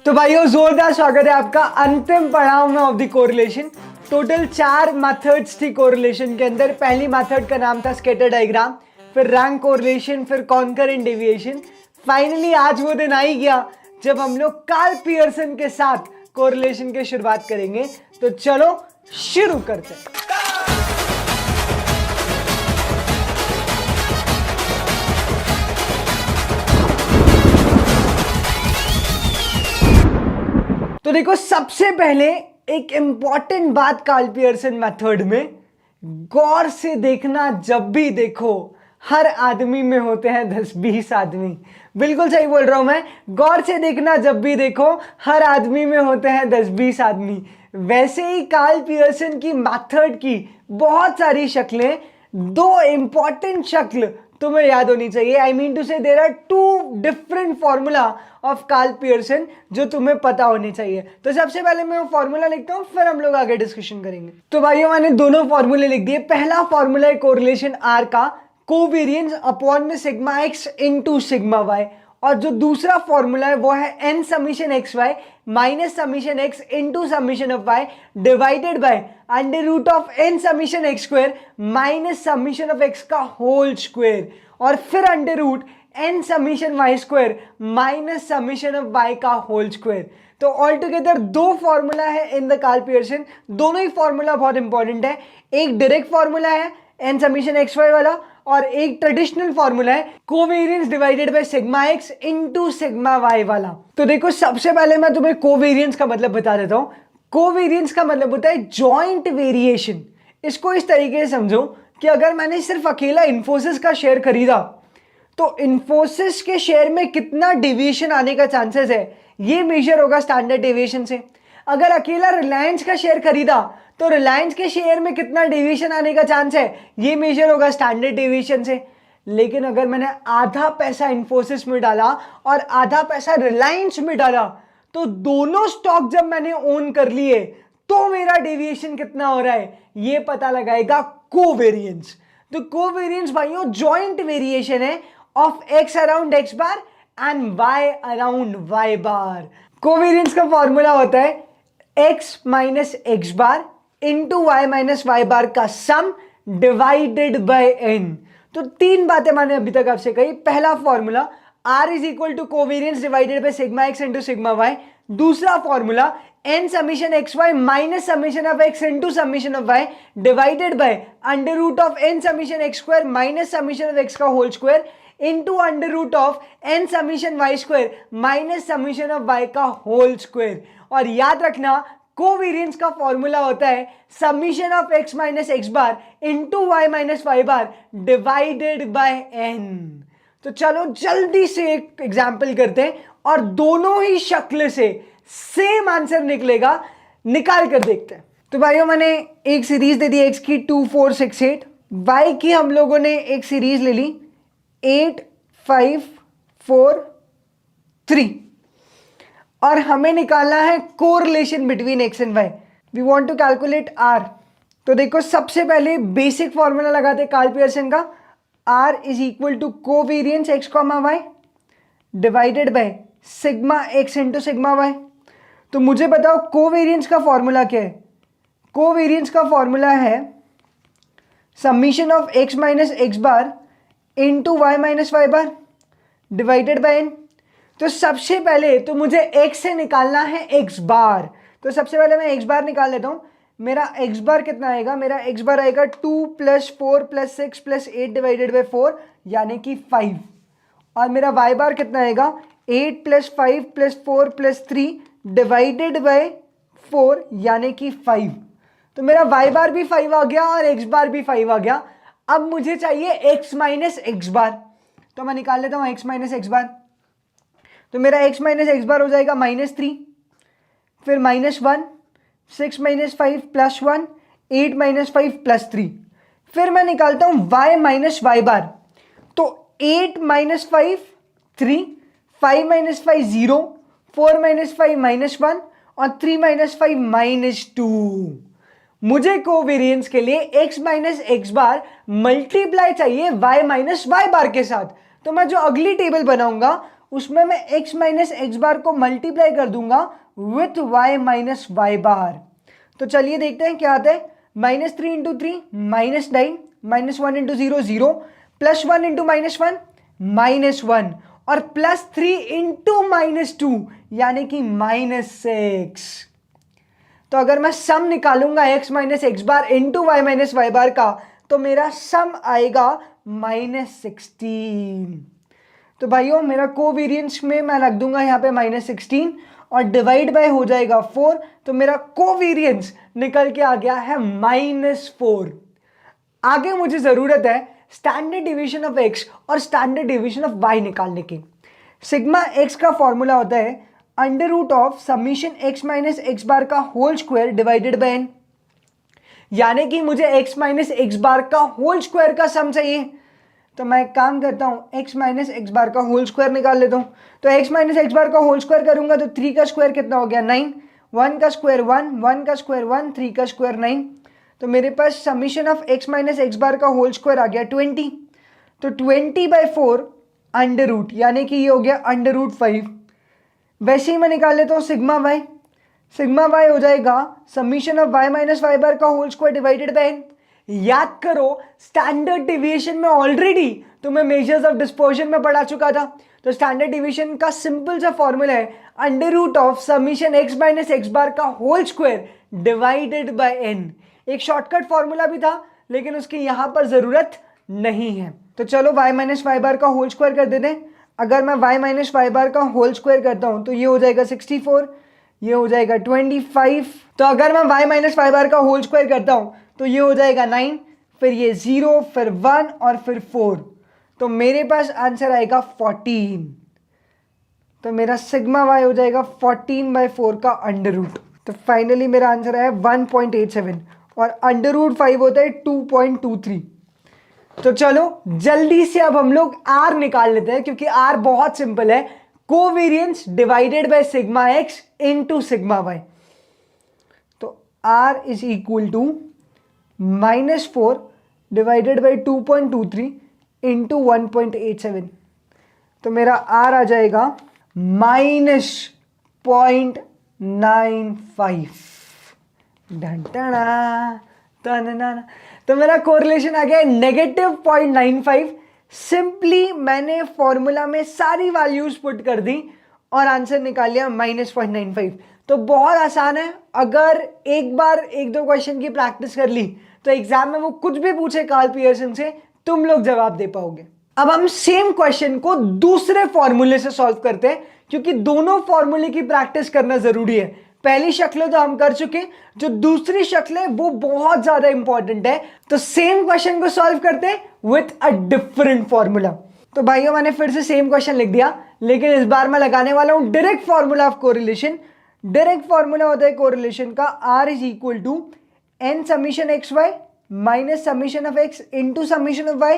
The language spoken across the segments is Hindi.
तो भाइयों जोरदार स्वागत है आपका अंतिम पड़ाव में of the correlation. Total 4 methods थी कोरिलेशन के अंदर। पहली मेथड का नाम था स्कैटर डायग्राम, फिर रैंक कोरिलेशन, फिर कॉन्करेंट डेविएशन। फाइनली आज वो दिन आ ही गया जब हम लोग कार्ल पियर्सन के साथ कोरिलेशन की शुरुआत करेंगे। तो चलो शुरू करते हैं। तो देखो, सबसे पहले एक इंपॉर्टेंट बात कार्ल पियर्सन मेथड में, गौर से देखना, जब भी देखो हर आदमी में होते हैं 10-20 आदमी। बिल्कुल सही बोल रहा हूं मैं, गौर से देखना, जब भी देखो हर आदमी में होते हैं 10-20 आदमी। वैसे ही कार्ल पियर्सन की मेथड की बहुत सारी शक्लें, 2 इंपॉर्टेंट शक्ल तुम्हें याद होनी चाहिए। I mean to say there are 2 different formula of Karl Pearson जो तुम्हें पता होने चाहिए। तो सबसे पहले मैं वो फॉर्मूला लिखता हूं, फिर हम लोग आगे डिस्कशन करेंगे। तो भाइयों, मैंने दोनों फॉर्मूले लिख दिए। पहला फॉर्मूला है कोरिलेशन आर का, कोवेरियंस अपॉन में sigma x into sigma y, और जो दूसरा फॉर्मूला है वो है n summation x y minus summation x into summation of y divided by under root of n summation x square minus summation of x का होल स्क्वायर, और फिर under root n summation y square minus summation of y का होल स्क्वायर। तो ऑल टुगेदर 2 फॉर्मूला है इन द कार्ल पियर्सन। दोनों ही फॉर्मूला बहुत इंपॉर्टेंट है। एक डायरेक्ट फॉर्मूला है एन समीशन एक्स वाई वाला, और एक ट्रेडिशनल फॉर्मूला है covariance divided by sigma x into sigma y वाला। तो देखो, सबसे पहले मैं तुम्हें कोवेरियंस का मतलब बता देता हूं। कोवेरियंस का मतलब होता है जॉइंट वेरिएशन। इसको इस तरीके से समझो कि अगर मैंने सिर्फ अकेला इन्फोसिस का शेयर खरीदा तो इन्फोसिस के शेयर में कितना डेविएशन आने का चांसेस है, ये मेजर होगा स्टैंडर्ड डेविएशन से। अगर अकेला रिलायंस का शेयर खरीदा तो रिलायंस के शेयर में कितना डेविएशन आने का चांस है, ये मेजर होगा स्टैंडर्ड डेविएशन से। लेकिन अगर मैंने आधा पैसा इन्फोसिस में डाला और आधा पैसा रिलायंस में डाला, तो दोनों स्टॉक जब मैंने ओन कर लिए तो मेरा डेविएशन कितना हो रहा है, ये पता लगाएगा कोवेरियंस। तो कोवेरियंस भाइयों जॉइंट वेरिएशन है of x around x bar and y around y bar. Covariance का फॉर्मूला होता है x minus x bar into y minus y bar का सम डिवाइडेड बाय एन। तो 3 बातें मैंने अभी तक आपसे कही। पहला formula R is equal to covariance divided by sigma x into sigma y. दूसरा formula n summation x y minus summation of x into summation of y divided by under root of n summation x square minus summation of x का whole square into under root of n summation y square minus summation of y का होल स्क्वायर। और याद रखना, कोवेरियंस का फॉर्मूला होता है summation of x minus x bar into y minus y bar divided by n. तो चलो जल्दी से एक एग्जाम्पल करते हैं और दोनों ही शक्ल से सेम आंसर निकलेगा, निकाल कर देखते हैं। तो भाइयों, मैंने एक सीरीज दे दी एक्स की 2, 4, 6, 8। वाई की हम लोगों ने एक सीरीज ले ली 8, 5, 4, 3, और हमें निकालना है correlation between x and y. We want to calculate r. तो देखो, सबसे पहले बेसिक फॉर्मूला लगाते हैं कार्ल पियर्सन का। R is equal to covariance x comma y divided by sigma x into sigma y. तो मुझे बताओ कोवेरियंस का फॉर्मूला क्या है। कोवेरियंस का फॉर्मूला है summation of x minus x bar into y minus y bar divided by n. तो सबसे पहले तो मुझे x से निकालना है x बार। तो सबसे पहले मैं x बार निकाल लेता हूं। मेरा x बार कितना आएगा, मेरा x बार आएगा 2 + 4 + 6 + 8 डिवाइडेड बाय 4 यानी कि 5। और मेरा y बार कितना आएगा 8 + 5 + 4 + 3 डिवाइडेड बाय 4 यानी कि 5। तो मेरा y बार भी 5 आ गया और x बार भी 5 आ गया। अब मुझे चाहिए x माइनस एक्स बार। तो मैं निकाल लेता हूँ x माइनस एक्स बार। तो मेरा x माइनस एक्स बार हो जाएगा -3, फिर -1, 6 - 5 + 1, 8 - 5 + 3। फिर मैं निकालता हूं y माइनस वाई बार। तो 8 - 5 3, 5 - 5 0, 4 - 5 -1 और 3 - 5 -2। मुझे कोवेरियंस के लिए x माइनस एक्स बार मल्टीप्लाई चाहिए y माइनस वाई बार के साथ। तो मैं जो अगली टेबल बनाऊंगा उसमें मैं x माइनस एक्स बार को मल्टीप्लाई कर दूंगा विथ y माइनस वाई बार। तो चलिए देखते हैं क्या आता है। -3 इंटू 3 -9, -1 इंटू 0 0, +1 इंटू -1 -1 और +3 इंटू -2 यानी कि -6। तो अगर मैं सम निकालूंगा x minus x bar into y minus y bar का तो मेरा सम आएगा -16। तो भाइयों मेरा कोवेरिएंस में मैं रख दूंगा यहाँ पे -16 और डिवाइड बाय हो जाएगा 4, तो मेरा कोवेरिएंस निकल के आ गया है -4। आगे मुझे जरूरत है स्टैंडर्ड डिवीजन ऑफ x और स्टैंडर्ड डिवीजन ऑफ y निकालने की। सिग्मा x का फॉर्मूला होता है under root of summation x minus x bar का whole square divided by n, यानी कि मुझे x माइनस एक्स बार का होल स्क्वायर का सम चाहिए। तो मैं एक काम करता हूं x माइनस एक्स बार का होल स्क्वायर निकाल लेता हूं। तो x माइनस एक्स बार का होल स्क्वायर करूंगा तो 3 का स्क्वायर कितना हो गया 9, 1 का स्क्वायर 1, 1 का स्क्वायर 1, 3 का स्क्वायर 9। तो मेरे पास summation of x minus x bar का होल स्क्वायर आ गया 20। तो 20/4 अंडर रूट यानी कि ये हो गया अंडर रूट 5। वैसे ही मैं निकाल लेता हूँ सिग्मा वाई। सिग्मा वाई हो जाएगा summation of y minus y bar का whole square divided by n। याद करो स्टैंडर्ड डिविएशन में ऑलरेडी तुम्हें मेजर्स ऑफ डिस्पर्शन में पढ़ा चुका था। तो स्टैंडर्ड डिविएशन का सिंपल सा फॉर्मूला है under root of summation x minus x bar का whole square divided by n। एक शॉर्टकट फॉर्मूला भी था लेकिन उसकी यहां पर जरूरत नहीं है। तो चलो y माइनस वाई बार का होल स्क्वायर कर देते हैं। अगर मैं y माइनस वाई बार का होल स्क्वायर करता हूं तो ये हो जाएगा 64, ये हो जाएगा 25। तो अगर मैं y माइनस वाई बार का होल स्क्वायर करता हूं तो ये हो जाएगा 9, फिर ये 0, फिर 1 और फिर 4। तो मेरे पास आंसर आएगा 14। तो मेरा सिग्मा y हो जाएगा 14/4 का अंडर रूट। तो फाइनली मेरा आंसर आया 1.87 और अंडर रूट 5 होता है 2.23। तो चलो जल्दी से अब हम लोग r निकाल लेते हैं क्योंकि r बहुत सिंपल है, covariance divided by sigma x into sigma y। तो r is equal to -4 divided by 2.23 into 1.87। तो मेरा r आ जाएगा -0.95। तो मेरा कोरिलेशन आ गया -0.95। सिंपली मैंने फॉर्मूला में सारी वैल्यूज पुट कर दी और आंसर निकाल लिया -0.95। तो बहुत आसान है, अगर एक बार एक दो क्वेश्चन की प्रैक्टिस कर ली तो एग्जाम में वो कुछ भी पूछे कार्ल पियर्सन से तुम लोग जवाब दे पाओगे। अब हम सेम क्वेश्चन को दूसरे फॉर्मूले से सॉल्व करते हैं क्योंकि दोनों फॉर्मूले की प्रैक्टिस करना जरूरी है। पहली शक्लें तो हम कर चुके, जो दूसरी शक्ल है वो बहुत ज्यादा इंपॉर्टेंट है। तो सेम क्वेश्चन को सॉल्व करते हैं विथ अ डिफरेंट फॉर्मूला। तो भाइयों मैंने फिर से सेम क्वेश्चन लिख दिया लेकिन इस बार मैं लगाने वाला हूं direct formula of correlation. Direct formula होता है कोरिलेशन का r is equal to n summation x y minus summation of x into summation of y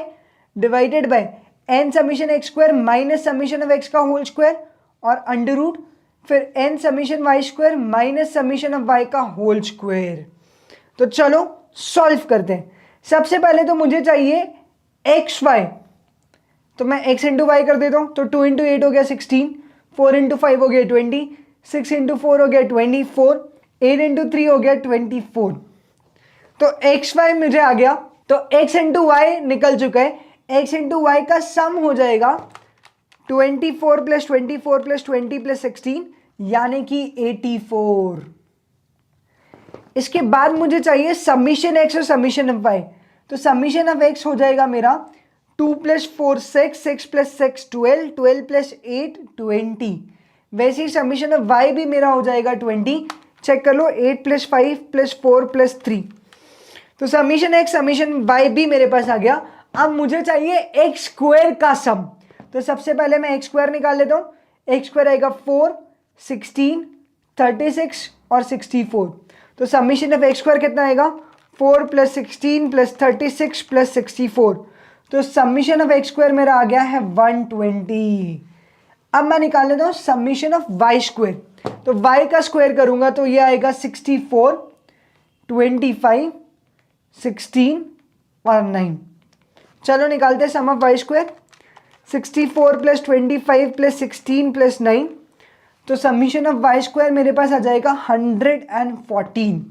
divided by n summation x square minus summation of x का होल स्क्वायर और अंडर रूट फिर n summation y square minus summation of y का होल स्क्वायर। तो चलो सॉल्व करते हैं। सबसे पहले तो मुझे चाहिए एक्स वाई, तो मैं x इंटू वाई कर देता हूं। तो 2 इंटू 8 हो गया 16, 4 इंटू 5 हो गया 20, 6 इंटू 4 हो गया 24, 8 इंटू 3 हो गया 24। तो एक्स वाई मुझे आ गया। तो x इंटू वाई निकल चुका है, x इंटू वाई का सम हो जाएगा 24 प्लस 24 प्लस 20 प्लस 16 यानी कि 84। इसके बाद मुझे चाहिए समीशन x और समीशन ऑफ y। तो समीशन ऑफ x हो जाएगा मेरा 2 प्लस 4 6, 6 प्लस 6 12, 12 प्लस 8 20। वैसे ही समीशन ऑफ y भी मेरा हो जाएगा 20। चेक कर लो 8 प्लस 5 प्लस 4 प्लस 3। तो समीशन x समीशन y भी मेरे पास आ गया। अब मुझे चाहिए एक्स स्क्वायर का सम। तो सबसे पहले मैं एक्स स्क्वायर निकाल लेता हूं। एक्स स्क्वायर आएगा 4, 16, 36 और 64। तो समीशन ऑफ एक्स स्क्वायर कितना आएगा 4 प्लस 16 प्लस 36 प्लस 64। तो समीशन ऑफ एक्स स्क्वायर मेरा आ गया है 120। अब मैं निकाल लेता हूं समीशन ऑफ वाई स्क्वायर। तो वाई का स्क्वायर करूंगा तो ये आएगा 64, 25, 16 और 9। चलो निकालते हैं sum of y square. 64 plus 25 plus 16 plus 9, तो समीशन ऑफ वाई स्क्वायर मेरे पास आ जाएगा 114।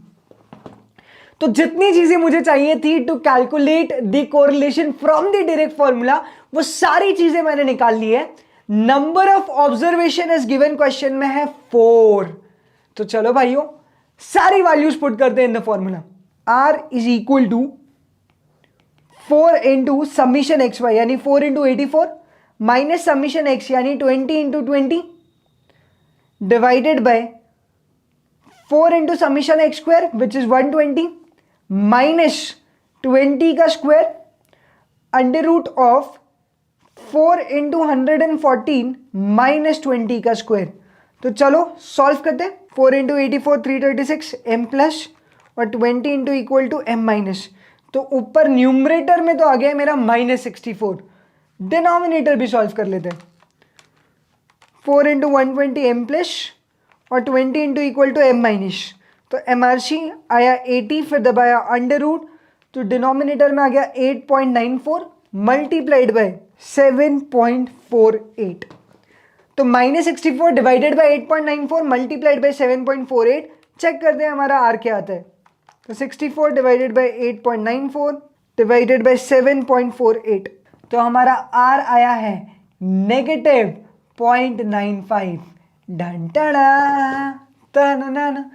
तो जितनी चीजें मुझे चाहिए थी to calculate the correlation from the direct formula, वो सारी चीजें मैंने निकाल ली है। Number of observation is given question में है 4। तो चलो भाइयों सारी वैल्यूज पुट करते हैं in the formula. R is equal to 4 into summation x y यानी 4 इंटू 84 माइनस समीशन एक्स यानी 20 into 20 divided by 4 into summation x square which is 120 minus 20 का square under root of 4 into 114 minus 20 का स्क्वायर। तो चलो सॉल्व करते हैं। 4 इंटू 84 336 m प्लस और 20 into equal to m minus. तो ऊपर न्यूमरेटर में तो आ गया मेरा -64, डिनोमिनेटर भी सॉल्व कर लेते हैं। 4 इंटू 120 m प्लस और 20 into equal to m minus. तो MRC आया 80, फिर दबाया अंडर रूट, तो डिनोमिनेटर में आ गया 8.94 मल्टीप्लाइड बाय 7.48। तो -64 divided by 8.94 multiplied by 7.48। Check करते हैं हमारा R क्या आता है। तो 64 डिवाइडेड बाय 8.94 डिवाइडेड बाय 7.48, तो हमारा R आया है -0.95। डन टना।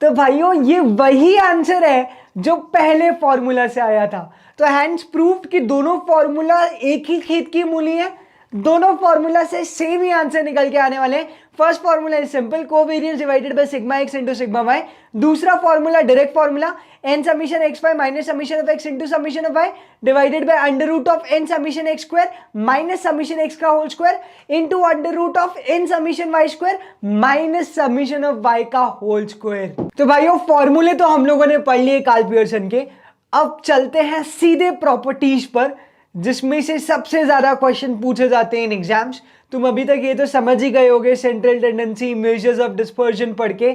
तो भाइयों ये वही आंसर है जो पहले फॉर्मूला से आया था। तो हैंस प्रूव्ड कि दोनों फॉर्मूला एक ही खेत की मूली है, दोनों फॉर्मूला से सेम ही आंसर निकल के आने वाले हैं। First formula is simple, covariance divided by sigma x into sigma y. दूसरा formula direct formula n summation x y minus summation of x into summation of y divided by under root of n summation x square minus summation x का whole square into under root of n summation y square minus summation of y का होल स्क्वायर। तो भाइयों फॉर्मूले तो हम लोगों ने पढ़ लिए कार्ल पियर्सन के। अब चलते हैं सीधे प्रॉपर्टीज पर, जिसमें से सबसे ज्यादा क्वेश्चन पूछे जाते हैं इन एग्जाम्स। तुम अभी तक ये तो समझ ही गए होगे central tendency, measures of dispersion पढ़ के,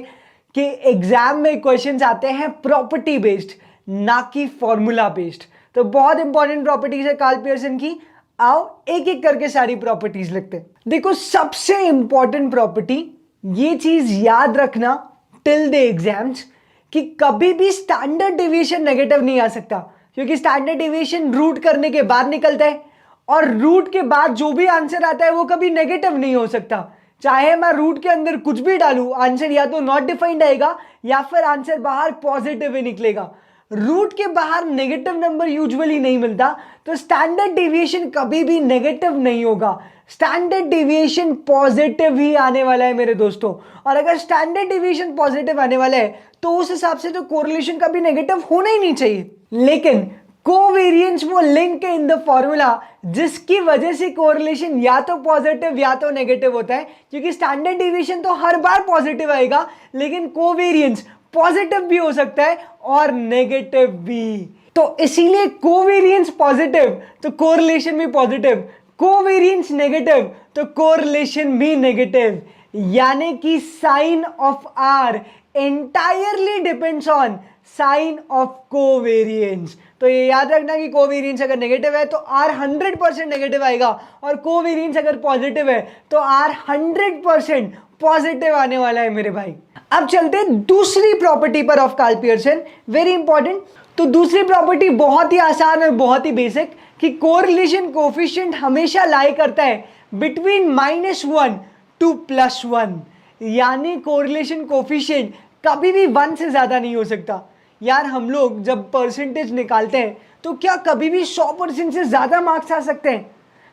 कि एग्जाम में क्वेश्चंस आते हैं प्रॉपर्टी बेस्ड ना कि फॉर्मूला बेस्ड। तो बहुत इंपॉर्टेंट प्रॉपर्टीज है कार्ल पियर्सन की। आओ एक एक करके सारी प्रॉपर्टीज लिखते हैं। देखो सबसे इंपॉर्टेंट प्रॉपर्टी, ये चीज याद रखना टिल द एग्जाम्स, कि कभी भी स्टैंडर्ड डेविएशन नेगेटिव नहीं आ सकता, क्योंकि स्टैंडर्ड डेविएशन रूट करने के बाद निकलता है और रूट के बाद जो भी आंसर आता है वो कभी नेगेटिव नहीं हो सकता। चाहे मैं रूट के अंदर कुछ भी डालूं, आंसर या तो नॉट डिफाइंड आएगा या फिर आंसर बाहर पॉजिटिव ही निकलेगा। रूट के बाहर नेगेटिव नंबर यूजुअली नहीं मिलता, तो स्टैंडर्ड डेविएशन कभी भी नेगेटिव नहीं होगा। स्टैंडर्ड डेविएशन पॉजिटिव ही आने वाला है मेरे दोस्तों। और अगर स्टैंडर्ड डेविएशन पॉजिटिव आने वाला है तो उस हिसाब से तो कोरिलेशन कभी नेगेटिव होना ही नहीं चाहिए। लेकिन कोवेरिएंस वो लिंक है इन द फॉर्मूला जिसकी वजह से कोरिलेशन या तो पॉजिटिव या तो नेगेटिव होता है, क्योंकि स्टैंडर्ड डेविएशन तो हर बार पॉजिटिव आएगा, लेकिन कोवेरिएंस पॉजिटिव भी हो सकता है और नेगेटिव भी। तो इसीलिए कोवेरिएंस पॉजिटिव तो कोरिलेशन भी पॉजिटिव, कोवेरिएंस नेगेटिव तो कोरिलेशन भी नेगेटिव। यानी कि sign of r entirely depends on sign of covariance. तो ये याद रखना कि कोवेरिएंस अगर नेगेटिव है तो R 100% नेगेटिव आएगा, और कोवेरिएंस अगर पॉजिटिव है तो R 100% पॉजिटिव आने वाला है मेरे भाई। अब चलते हैं दूसरी प्रॉपर्टी पर of Karl Pearson, very important. तो दूसरी प्रॉपर्टी बहुत ही आसान और बहुत ही बेसिक, कि कोरिलेशन कोफिशिएंट हमेशा लाई करता है बिटवीन -1 to +1, यानी कोरिलेशन कोफिशिएंट कभी भी 1 से ज्यादा नहीं हो सकता। यार हम लोग जब परसेंटेज निकालते हैं तो क्या कभी भी 100% से ज्यादा मार्क्स आ सकते हैं?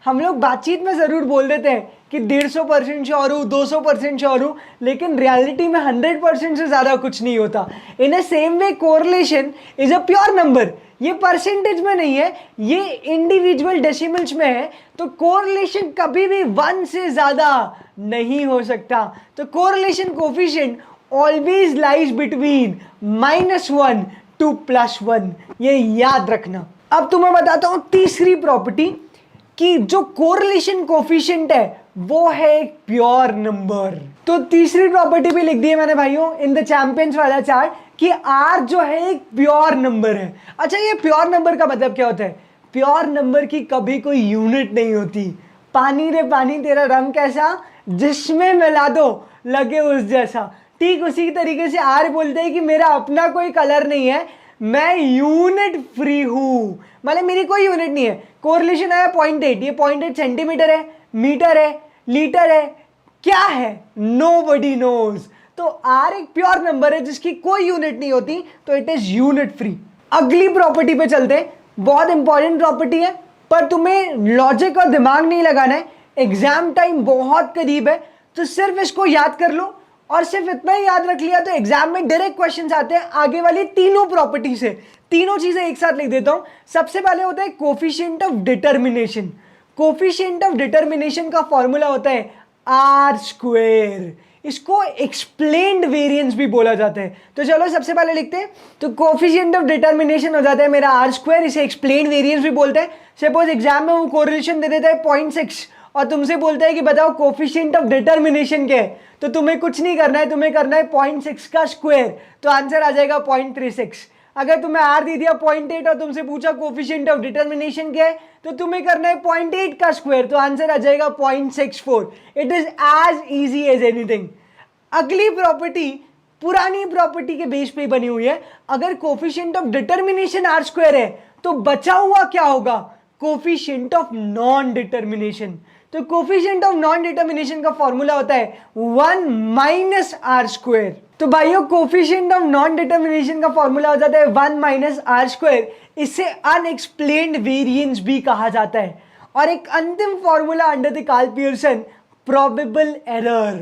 हम लोग बातचीत में जरूर बोल देते हैं कि 150% श्योर हूँ, 200% श्योर हूँ, लेकिन रियलिटी में 100% से ज्यादा कुछ नहीं होता। In a same way correlation is a pure number, ये परसेंटेज में नहीं है, ये इंडिविजुअल डेसिमल्स में है। तो कोरिलेशन कभी भी 1 से ज्यादा नहीं हो सकता। तो correlation coefficient always lies between -1 to +1, ये याद रखना। अब तुम्हें बताता हूं तीसरी प्रॉपर्टी, कि जो कोरिलेशन कोफिशिएंट है वो है एक प्योर नंबर। तो तीसरी प्रॉपर्टी भी लिख दी है मैंने भाइयों इन द चैंपियंस वाला चार्ट, कि R जो है एक प्योर नंबर है। अच्छा ये प्योर नंबर का मतलब क्या होता है? प्योर नंबर की कभी कोई यूनिट नहीं होती, पानी रे पानी तेरा रंग कैसा, जिसमें मिला दो लगे उस जैसा। ठीक उसी तरीके से आर बोलते हैं कि मेरा अपना कोई कलर नहीं है, मैं यूनिट फ्री हूं, मतलब मेरी कोई यूनिट नहीं है। कोरिलेशन आया 0.8, ये 0.8 सेंटीमीटर है, मीटर है, लीटर है, क्या है, नोबडी नोज। तो आर एक प्योर नंबर है जिसकी कोई यूनिट नहीं होती, तो इट इज यूनिट फ्री। अगली प्रॉपर्टी पे चलते हैं, बहुत इंपॉर्टेंट प्रॉपर्टी है, पर तुम्हें लॉजिक और दिमाग नहीं लगाना है, एग्जाम टाइम बहुत करीब है, तो सिर्फ इसको याद कर लो, और सिर्फ इतना ही याद रख लिया तो एग्जाम में डायरेक्ट क्वेश्चंस आते हैं आगे वाली तीनों प्रॉपर्टी से। तीनों चीजें एक साथ लिख देता हूं। सबसे पहले होता है coefficient of determination. Coefficient of determination का फॉर्मूला होता है आर स्क्वेयर, इसको एक्सप्लेन्ड वेरिएंस भी बोला जाता है। तो चलो सबसे पहले लिखते हैं, तो कोफिशिएंट ऑफ डिटर्मिनेशन हो जाता है मेरा आर स्क्वायर, इसे एक्सप्लेन्ड वेरिएंस भी बोलते हैं। सपोज एग्जाम में वो कोरिलेशन दे देता है 0.6 और तुमसे बोलता है कि बताओ कोफिशिएंट ऑफ डिटर्मिनेशन क्या है, तो तुम्हें कुछ नहीं करना है, तुम्हें करना है 0.6 का स्क्वायर, तो आंसर आ जाएगा 0.36। अगर तुम्हें आर दे दिया 0.8 और तुमसे पूछा कोफिशिएंट ऑफ डिटर्मिनेशन क्या है, तो तुम्हें करना है 0.8 का स्क्वायर, तो आंसर आ जाएगा 0.64। It is as easy as anything. अगली प्रॉपर्टी पुरानी प्रॉपर्टी के बेस पे बनी हुई है। अगर coefficient of determination r square है तो बचा हुआ क्या होगा, कोफिशिएंट ऑफ नॉन डिटर्मिनेशन। तो कोफिशिएंट ऑफ नॉन डिटर्मिनेशन का फॉर्मूला होता है 1 माइनस आर स्क्वायर। तो भाइयों कोफिशिएंट ऑफ नॉन डिटर्मिनेशन का फॉर्मूला हो जाता है 1 माइनस आर स्क्वायर। इसे अनएक्सप्लेन्ड वेरिएंस भी कहा जाता है। और एक अंतिम formula under the Karl Pearson, probable error.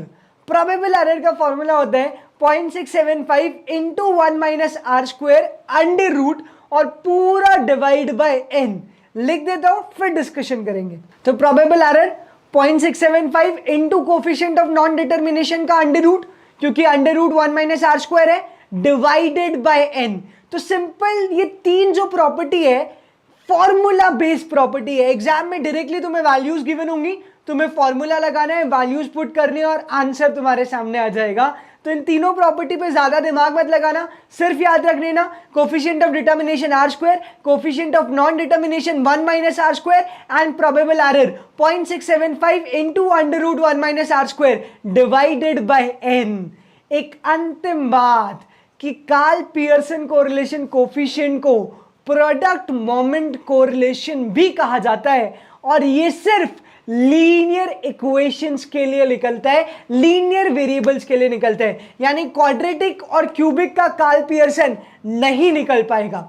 Probable error का फॉर्मूला होता है 0.675 into 1 minus are square under root और पूरा डिवाइड बाय n। लिख देता हूं फिर डिस्कशन करेंगे। तो probable error 0.675 into coefficient of non determination का अंडर रूट, क्योंकि under root 1 minus are square है, डिवाइडेड बाय n। तो सिंपल ये तीन जो प्रॉपर्टी है फॉर्मूला बेस्ड प्रॉपर्टी है। एग्जाम में डायरेक्टली तुम्हें वैल्यूज गिवन होंगी, तुम्हें फॉर्मूला लगाना है, वैल्यूज पुट करनी है और आंसर तुम्हारे सामने आ जाएगा। तो इन तीनों प्रॉपर्टी पे ज्यादा दिमाग मत लगाना, सिर्फ याद रख लेना coefficient of determination r square, coefficient of non determination 1 minus are square and probable error 0.675 into under root 1 minus are square divided by n। एक अंतिम बात कि कार्ल पियर्सन कोरिलेशन कोफिशिएंट को प्रोडक्ट मोमेंट कोरिलेशन भी कहा जाता है, और ये सिर्फ लीनियर इक्वेशंस के लिए निकलता है, लीनियर वेरिएबल्स के लिए निकलता है, यानी क्वाड्रेटिक और क्यूबिक का कार्ल पियर्सन नहीं निकल पाएगा।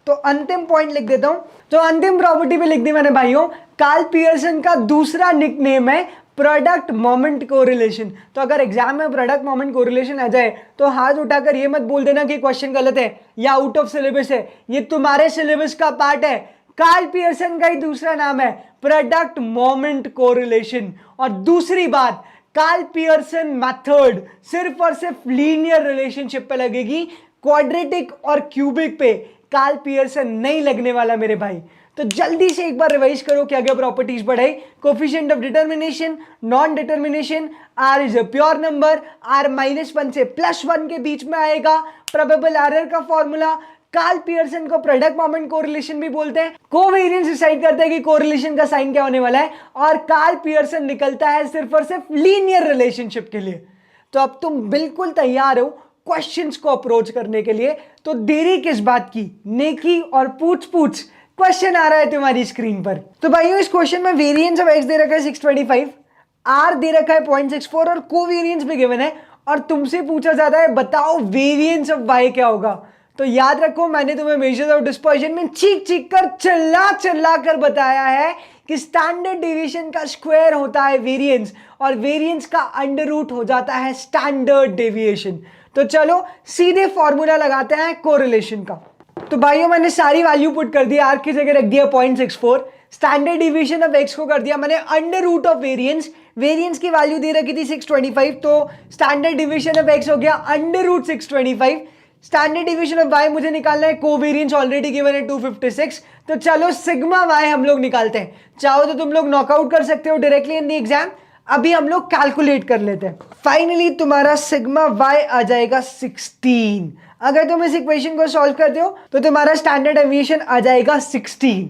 तो अंतिम पॉइंट लिख देता हूं। तो अंतिम प्रॉपर्टी पे लिख दी मैंने भाइयों, कार्ल पियर्सन का दूसरा निकनेम है प्रोडक्ट मोमेंट कोरिलेशन। तो अगर एग्जाम में प्रोडक्ट मोमेंट कोरिलेशन आ जाए तो हाथ उठाकर ये मत बोल देना कि क्वेश्चन गलत है या आउट ऑफ सिलेबस है, ये तुम्हारे सिलेबस का पार्ट है। कार्ल पियर्सन का ही दूसरा नाम है प्रोडक्ट मोमेंट कोरिलेशन। और दूसरी बात, कार्ल पियर्सन मेथड सिर्फ और सिर्फ लीनियर रिलेशनशिप पे लगेगी, क्वाड्रेटिक और क्यूबिक पे कार्ल पियर्सन नहीं लगने वाला मेरे भाई। तो जल्दी से एक बार रिवाइज करो क्या क्या प्रॉपर्टीज पढ़ाई। Coefficient of determination, non determination, r is a pure number, r -1 से +1 के बीच में आएगा। प्रोबेबल एरर का फॉर्मूला, कार्ल पियर्सन को प्रोडक्ट मोमेंट कोरिलेशन भी बोलते हैं। कोवेरिएंस डिसाइड करता है कि कोरिलेशन का साइन क्या होने वाला है, और कार्ल पियर्सन निकलता है सिर्फ और सिर्फ लीनियर रिलेशनशिप के लिए। तो अब तुम बिल्कुल तैयार हो क्वेश्चंस को अप्रोच करने के लिए, तो देरी किस बात की, नेकी और पूछ पूछ। क्वेश्चन आ रहा है तुम्हारी स्क्रीन पर। तो भाइयों इस क्वेश्चन में वेरिएंस ऑफ x दे रखा है 625, r दे रखा है 0.64 और कोवेरिएंस भी गिवन है, और तुमसे पूछा जाता है बताओ वेरिएंस ऑफ y क्या होगा। तो याद रखो मैंने तुम्हें मेजर्स ऑफ डिस्पर्जन में चीख चीख कर चिल्ला कर बताया है कि स्टैंडर्ड डेविएशन का स्क्वायर होता है वेरिएंस, और वेरिएंस का अंडर रूट हो जाता है स्टैंडर्ड डेविएशन। तो चलो सीधे फॉर्मूला लगाते हैं कोरिलेशन का। तो भाइयों मैंने सारी वैल्यू पुट कर दिया, आर की जगह रख दिया 0.64, स्टैंडर्ड डिवीजन ऑफ x को कर दिया मैंने under root of variance. Variance की वैल्यू दे रखी थी 625, तो स्टैंडर्ड डिवीजन ऑफ x हो गया under root 625। Standard division of y मुझे निकालना है, कोवेरिएंस ऑलरेडी गिवन है 256। तो चलो सिग्मा y हम लोग निकालते हैं। चाहो तो तुम लोग नॉकआउट कर सकते हो डायरेक्टली इन द एग्जाम, अभी हम लोग कैलकुलेट कर लेते हैं। फाइनली तुम्हारा सिग्मा y आ जाएगा 16। अगर तुम इस इक्वेशन को सॉल्व करते हो तो तुम्हारा स्टैंडर्ड डेविएशन आ जाएगा 16।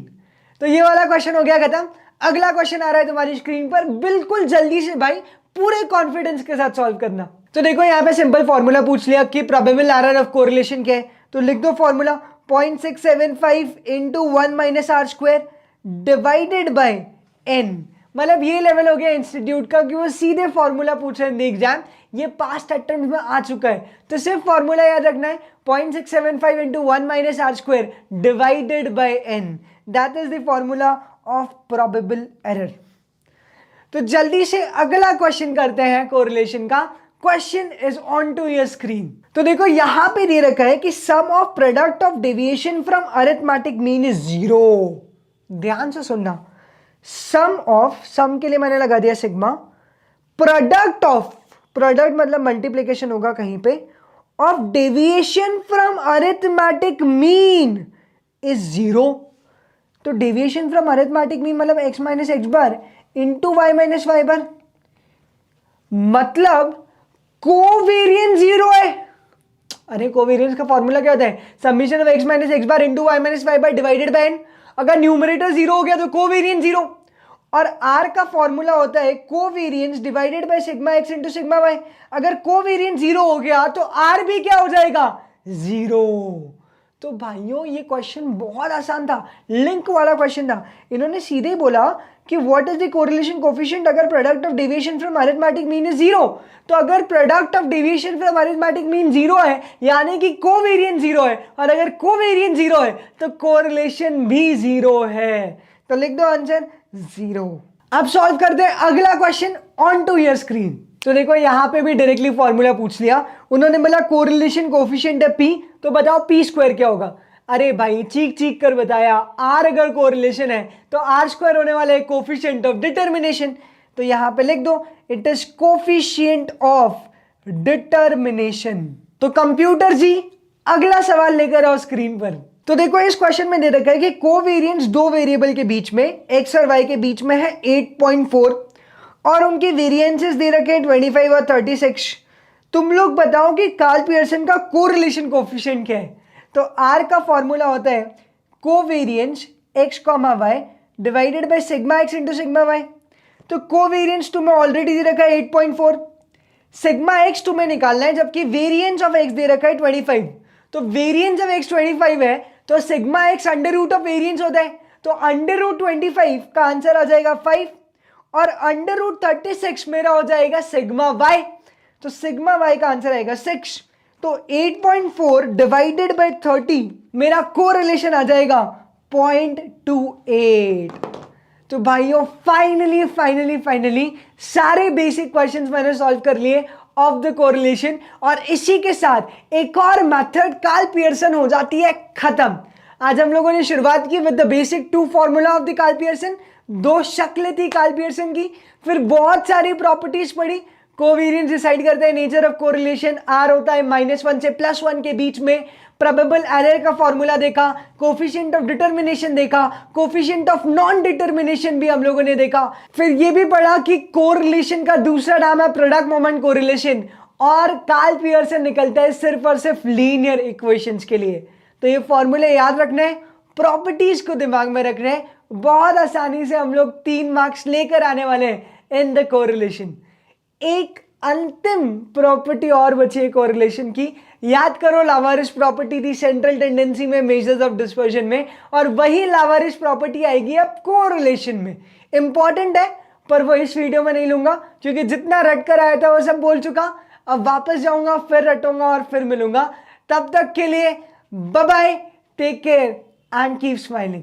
तो ये वाला क्वेश्चन हो गया खत्म। अगला क्वेश्चन आ रहा है तुम्हारी स्क्रीन पर, बिल्कुल जल्दी से भाई पूरे कॉन्फिडेंस के साथ सॉल्व करना। तो देखो यहाँ पे सिंपल फॉर्मूला पूछ लिया कि प्रोबेबल एरर ऑफ कोरिलेशन क्या है, तो लिख दो formula 0.675 into 1 minus are square divided by n। मतलब ये लेवल हो गया इंस्टीट्यूट का कि वो सीधे फॉर्मूला पूछ रहे हैं एग्जाम, ये पास्ट अटेम्प्ट में आ चुका है। तो सिर्फ फॉर्मूला याद रखना है 0.675 into 1 minus are square divided by n, that is the formula of probable error. तो जल्दी से अगला क्वेश्चन करते हैं कोरिलेशन का। Question is on to your screen. तो देखो यहां पे दे रखा है कि sum of product of deviation from arithmetic mean is 0। ध्यान से सुनना, सम ऑफ, सम के लिए मैंने लगा दिया सिग्मा, प्रोडक्ट ऑफ, प्रोडक्ट मतलब मल्टीप्लीकेशन होगा कहीं पे, of deviation from arithmetic mean is 0। तो डेविएशन फ्रॉम अरिथमेटिक मीन मतलब x minus x bar into y minus y बार, मतलब कोवेरिएंस 0 है। अरे कोवेरिएंस का फॉर्मूला क्या होता है, summation of x minus x bar into y minus y bar divided by n। अगर न्यूमरेटर 0 हो गया तो कोवेरिएंस 0, और r का फॉर्मूला होता है covariance divided by sigma x into sigma y। अगर कोवेरिएंस 0 हो गया तो r भी क्या हो जाएगा, 0। तो भाइयों ये क्वेश्चन बहुत आसान था, लिंक वाला क्वेश्चन था। इन्होंने सीधे ही बोला कि what is the correlation coefficient अगर product of deviation from arithmetic mean is 0। तो अगर product of deviation from arithmetic mean 0 है यानी कि कोवेरिएंस 0 है, और अगर कोवेरिएंस 0 है तो कोरिलेशन भी 0 है। तो लिख दो आंसर 0। अब सॉल्व करते हैं अगला question on to your screen. तो देखो यहां पे भी डायरेक्टली फॉर्मूला पूछ लिया, उन्होंने बोला कोरिलेशन कोफिशिएंट है p, तो बताओ p स्क्वायर क्या होगा। अरे भाई चीख चीख कर बताया, r अगर कोरिलेशन है तो r स्क्वायर होने वाला है कोफिशिएंट ऑफ डिटर्मिनेशन। तो यहां पे लिख दो it is coefficient of determination. तो कंप्यूटर जी अगला सवाल लेकर आओ स्क्रीन पर। तो देखो इस क्वेश्चन में दे रखा है कि कोवेरिएंस दो वेरिएबल के बीच में x और y के बीच में है 8.4 और उनके वेरिएंसेस दे रखे हैं 25 और 36। तुम लोग बताओ कि कार्ल पियर्सन का कोरिलेशन कोफिशिएंट क्या है। तो r का फॉर्मूला होता है covariance x, y divided by sigma x into sigma y। तो कोवेरिएंस तुम्हें ऑलरेडी दे रखा है 8.4, सिग्मा x तुम्हें निकालना है, जबकि वेरिएंस ऑफ x दे रखा है 25। तो वेरिएंस ऑफ x 25 है तो sigma x under root of variance होता है, तो अंडर रूट 25 का आंसर आ जाएगा 5 और अंडर रूट 36 मेरा हो जाएगा सिग्मा y। तो सिग्मा y का आंसर आएगा 6। तो 8.4 डिवाइडेड बाय 30 मेरा कोरिलेशन आ जाएगा 0.28। तो भाइयों फाइनली सारे बेसिक क्वेश्चंस मैंने सॉल्व कर लिए ऑफ द कोरिलेशन, और इसी के साथ एक और मेथड कार्ल पियर्सन हो जाती है खत्म। आज हम लोगों ने शुरुआत की with the basic 2 formula of the Karl Pearson, 2 शक्लें थी कार्ल पियर्सन की, फिर बहुत सारी प्रॉपर्टीज पढ़ी। कोवेरिएंस डिसाइड करते हैं नेचर ऑफ कोरिलेशन, r होता है -1 से +1 के बीच में, प्रोबेबल एरर का फॉर्मूला देखा, कोफिशिएंट ऑफ डिटर्मिनेशन देखा, कोफिशिएंट ऑफ नॉन डिटर्मिनेशन भी हम लोगों ने देखा। फिर ये भी पढ़ा कि कोरिलेशन का दूसरा नाम है प्रोडक्ट मोमेंट कोरिलेशन, और कार्ल पियर्सन निकलता है सिर्फ और सिर्फ लीनियर इक्वेशंस के लिए। तो ये फॉर्मूले याद रखने हैं, प्रॉपर्टीज को दिमाग में रखना है, बहुत आसानी से हम लोग 3 मार्क्स लेकर आने वाले हैं इन द कोरिलेशन। एक अंतिम प्रॉपर्टी और बची है कोरिलेशन की, याद करो लावारिस प्रॉपर्टी थी सेंट्रल टेंडेंसी में, मेजर्स ऑफ डिस्पर्जन में, और वही लावारिस प्रॉपर्टी आएगी अब कोरिलेशन में। इंपॉर्टेंट है पर वो इस वीडियो में नहीं लूंगा क्योंकि जितना रट कर आया था वो सब बोल चुका। अब वापस जाऊंगा, फिर रटूंगा और फिर मिलूंगा। तब तक के लिए bye bye, take care and keep smiling.